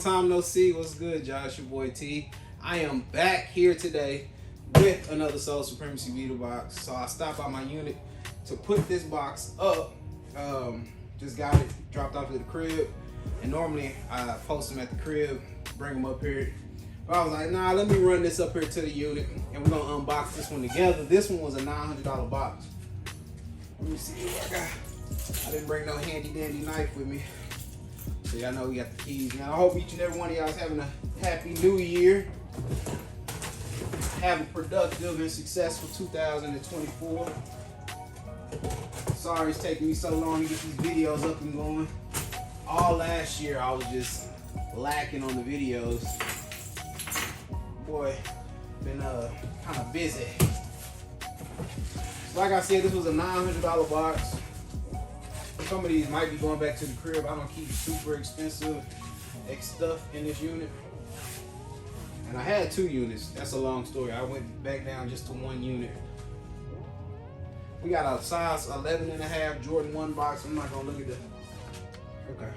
time no see. What's good, Josh? Your boy T. I am back here today with another Soul Supremacy Vita box. So I stopped by my unit to put this box up. Just got it dropped off at the crib. And normally I post them at the crib, bring them up here. But I was like, nah, let me run this up here to the unit and we're gonna unbox this one together. This one was a $900 box. Let me see what I got. I didn't bring no handy dandy knife with me. So y'all know we got the keys. Now I hope each and every one of y'all is having a happy new year. Have a productive and successful 2024. Sorry it's taking me so long to get these videos up and going. All last year I was just lacking on the videos. Boy, been kind of busy. So like I said, this was a $900 box. Some of these might be going back to the crib. I don't keep super expensive stuff in this unit. And I had 2 units. That's a long story. I went back down just to 1 unit. We got a size 11.5 Jordan 1 box. I'm not gonna look at the. Okay.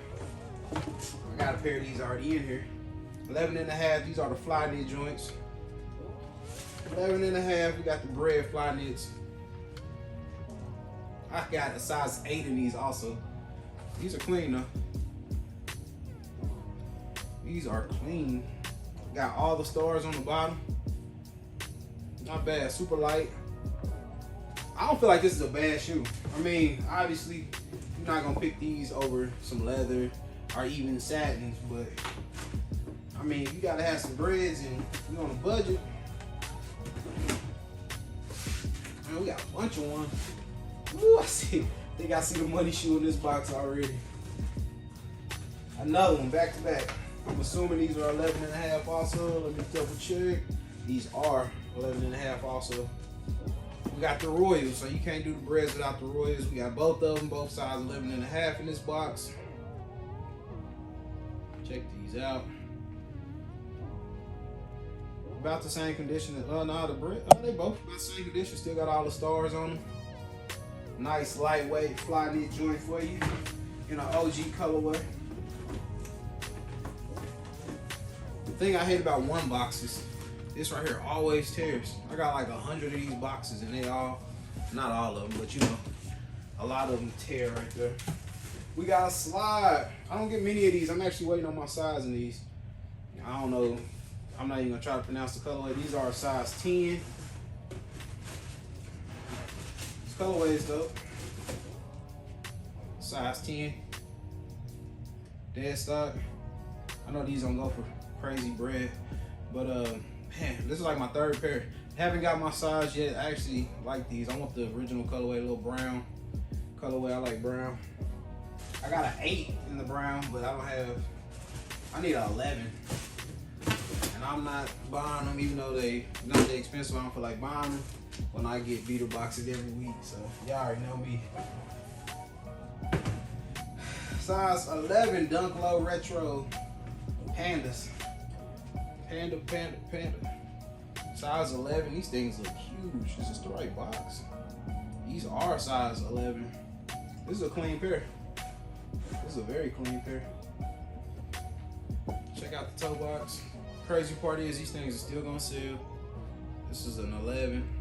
I got a pair of these already in here. 11.5. These are the fly knit joints. 11.5. We got the bread fly knits. I got a size 8 in these also. These are clean though. These are clean. Got all the stars on the bottom. Not bad, super light. I don't feel like this is a bad shoe. I mean, obviously, you're not gonna pick these over some leather or even satins, but I mean, you gotta have some breads and you're on a budget. Man, we got a bunch of ones. Ooh, I think I see the money shoe in this box already. Another one, back to back. I'm assuming these are 11.5 also. Let me double check. These are 11.5 also. We got the Royals, so you can't do the breads without the Royals. We got both of them, both size 11.5 in this box. Check these out. About the same condition as, no, the bread, they both about the same condition. Still got all the stars on them. Nice lightweight fly knit joint for you in an OG colorway. The thing I hate about 1 box is this right here always tears. I got like 100 of these boxes and they all, not all of them, but you know, a lot of them tear right there. We got a slide. I don't get many of these. I'm actually waiting on my size in these. I don't know. I'm not even gonna try to pronounce the colorway. These are a size 10. Colorways though, size 10, dead stock. I know these don't go for crazy bread, but man, this is like my 3rd pair. Haven't got my size yet. I actually like these. I want the original colorway, a little brown colorway. I like brown. I got an 8 in the brown, but I don't have. I need an 11, and I'm not buying them even though they not that expensive. I don't feel like buying them when I get Vita boxes every week, so y'all already know me. Size 11 Dunk Low Retro Pandas. Panda. Size 11. These things look huge. Is this the right box? These are size 11. This is a clean pair. This is a very clean pair. Check out the toe box. Crazy part is these things are still gonna sell. This is an 11.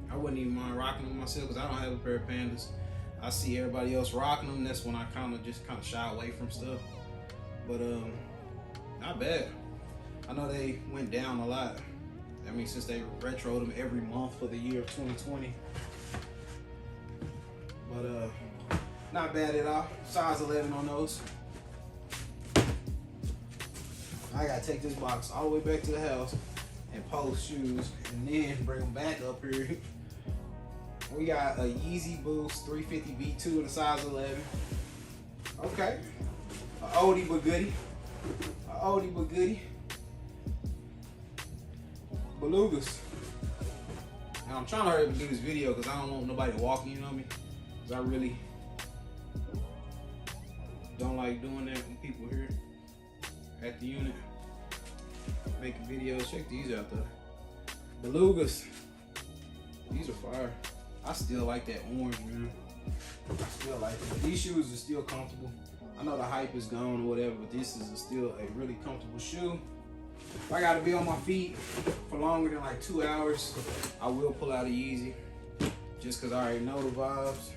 I wouldn't even mind rocking them myself because I don't have a pair of Pandas. I see everybody else rocking them. That's when I kind of shy away from stuff. But not bad. I know they went down a lot. I mean, since they retroed them every month for the year of 2020. But not bad at all. Size 11 on those. I gotta take this box all the way back to the house and post shoes and then bring them back up here. We got a Yeezy Boost 350 V2 in the size 11. Okay. A oldie but goodie. A oldie but goodie. Belugas. Now I'm trying to hurry up and do this video because I don't want nobody walking in on me. Because I really don't like doing that when people here at the unit making videos. Check these out though. Belugas. These are fire. I still like that orange, man. I still like it. These shoes are still comfortable. I know the hype is gone or whatever, but this is still a really comfortable shoe. If I gotta be on my feet for longer than like 2 hours, I will pull out a Yeezy, just cause I already know the vibes.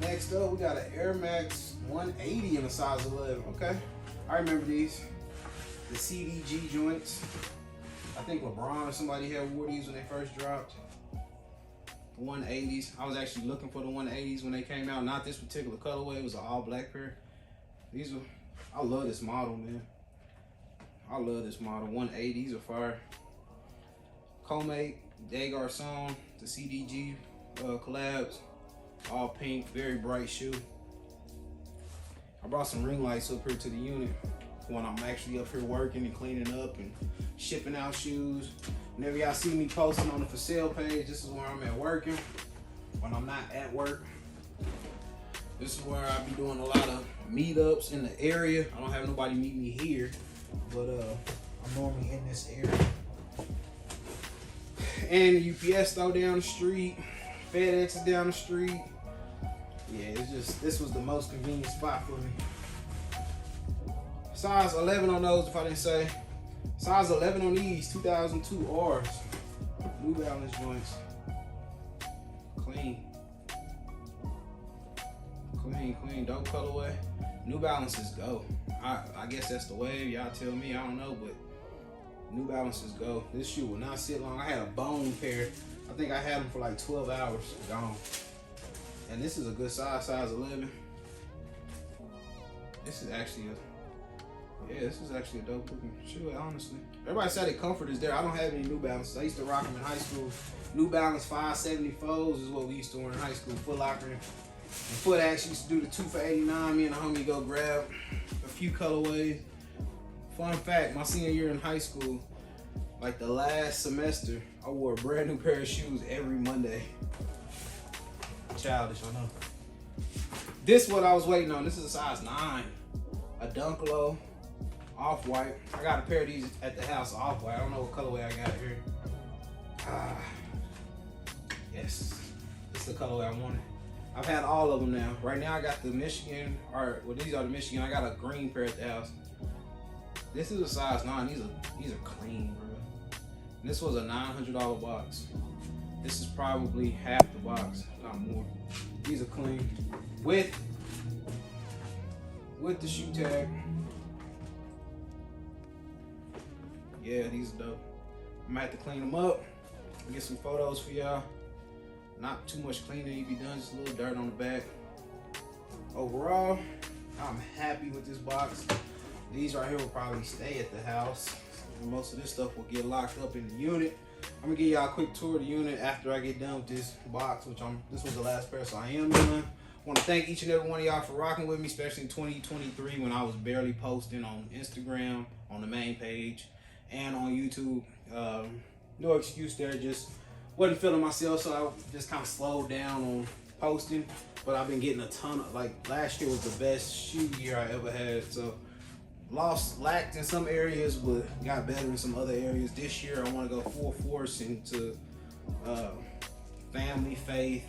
Next up, we got an Air Max 180 in a size 11. Okay, I remember these, the CDG joints. I think LeBron or somebody had wore these when they first dropped. 180s. I was actually looking for the 180s when they came out. Not this particular colorway. It was an all black pair. These are, I love this model, man. I love this model. 180s are fire. Comate, TGOTSOLE, the CDG collabs. All pink, very bright shoe. I brought some ring lights up here to the unit when I'm actually up here working and cleaning up and shipping out shoes. Whenever y'all see me posting on the for sale page, this is where I'm at working. When I'm not at work, this is where I be doing a lot of meetups in the area. I don't have nobody meet me here, but I'm normally in this area. And the UPS store down the street, FedEx is down the street. Yeah, it's just, this was the most convenient spot for me. Size 11 on those, if I didn't say. Size 11 on these, 2002 Rs. New Balance joints. Clean. Clean, clean, dope colorway. New Balances go. I guess that's the wave, y'all tell me, I don't know, but New Balances go. This shoe will not sit long. I had a bone pair. I think I had them for like 12 hours, gone. And this is a good size 11. This is actually this is actually a dope looking shoe, honestly. Everybody said the comfort is there. I don't have any New Balances. I used to rock them in high school. New Balance 574s is what we used to wear in high school. Foot Locker and Foot Action used to do the 2 for $89. Me and the homie go grab a few colorways. Fun fact, my senior year in high school, like the last semester, I wore a brand new pair of shoes every Monday. Childish, I know. This is what I was waiting on. This is a size 9. A Dunk Low, off-white. I got a pair of these at the house, off-white. I don't know what colorway I got here. Yes, this is the colorway I wanted. I've had all of them now. Right now I got the Michigan, or well, these are the Michigan. I got a green pair at the house. This is a size 9. These are clean, bro. And this was a $900 box. This is probably half the box, not more. These are clean. With the shoe tag. Yeah, these are dope. I'm gonna have to clean them up. Get some photos for y'all. Not too much cleaning need to be done, just a little dirt on the back. Overall, I'm happy with this box. These right here will probably stay at the house. And most of this stuff will get locked up in the unit. I'm gonna give y'all a quick tour of the unit after I get done with this box, which this was the last pair, so I am done. I want to thank each and every one of y'all for rocking with me, especially in 2023 when I was barely posting on Instagram, on the main page, and on YouTube. No excuse there, just wasn't feeling myself, so I just kind of slowed down on posting. But I've been getting a ton of, like, last year was the best shoe year I ever had, so lacked in some areas, but got better in some other areas. This year I want to go full force into family, faith,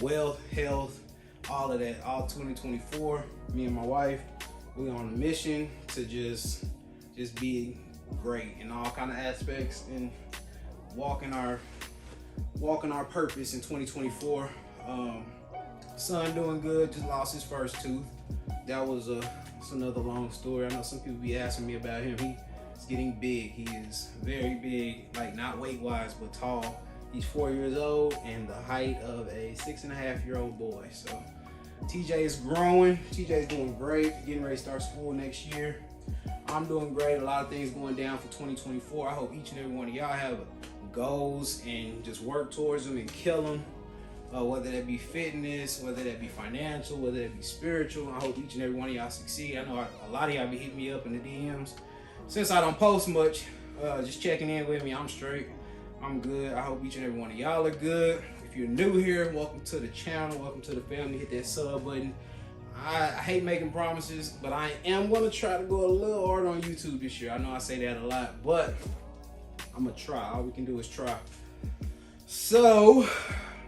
wealth, health, all of that. All 2024, me and my wife, we on a mission to just be great in all kind of aspects and walking our purpose in 2024. Son doing good, just lost his first tooth. That was it's another long story. I know some people be asking me about him. He's getting big. He is very big, like not weight wise, but tall. He's 4 years old and the height of a 6.5-year-old boy. So TJ is growing. TJ is doing great, getting ready to start school next year. I'm doing great. A lot of things going down for 2024. I hope each and every one of y'all have goals and just work towards them and kill them. Whether that be fitness, whether that be financial, whether that be spiritual. I hope each and every one of y'all succeed. I know a lot of y'all be hitting me up in the DMs. Since I don't post much, just checking in with me. I'm straight. I'm good. I hope each and every one of y'all are good. If you're new here, welcome to the channel. Welcome to the family. Hit that sub button. I hate making promises, but I am going to try to go a little harder on YouTube this year. I know I say that a lot, but I'm going to try. All we can do is try. So,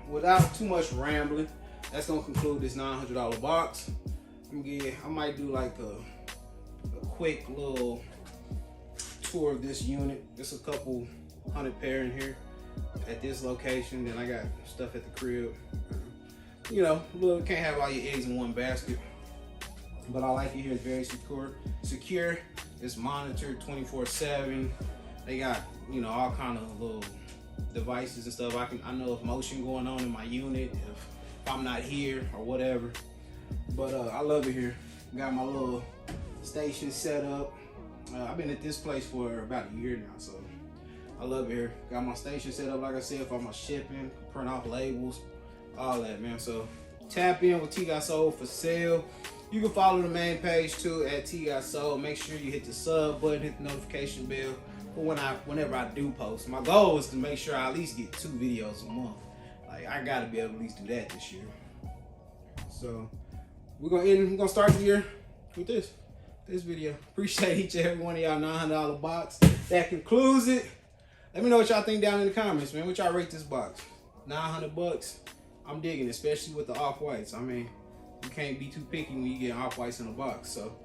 without too much rambling, that's gonna conclude this $900 box. I might do like a quick little tour of this unit. Just a couple hundred pair in here at this location. Then I got stuff at the crib. You know, can't have all your eggs in one basket. But I like it here. It's very secure. It's monitored 24/7. They got, you know, all kind of little devices and stuff. I know if motion going on in my unit, if I'm not here or whatever. But I love it here. Got my little station set up. I've been at this place for about a year now, so I love it here. Got my station set up, like I said, for my shipping, print off labels, all that, man. So tap in with TGOTSOLE for sale. You can follow the main page too at TGOTSOLE. Make sure you hit the sub button, hit the notification bell for whenever I do post. My goal is to make sure I at least get 2 videos a month. Like, I gotta be able to at least do that this year. So we're gonna start the year with this video. Appreciate each and every one of y'all $900 box. That concludes it. Let me know what y'all think down in the comments, man. What y'all rate this box? 900 bucks. I'm digging it, especially with the off-whites. I mean, you can't be too picky when you get off-whites in a box. So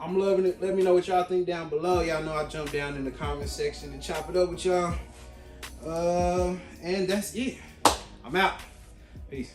I'm loving it. Let me know what y'all think down below. Y'all know I jump down in the comment section and chop it up with y'all. And that's it. I'm out. Peace.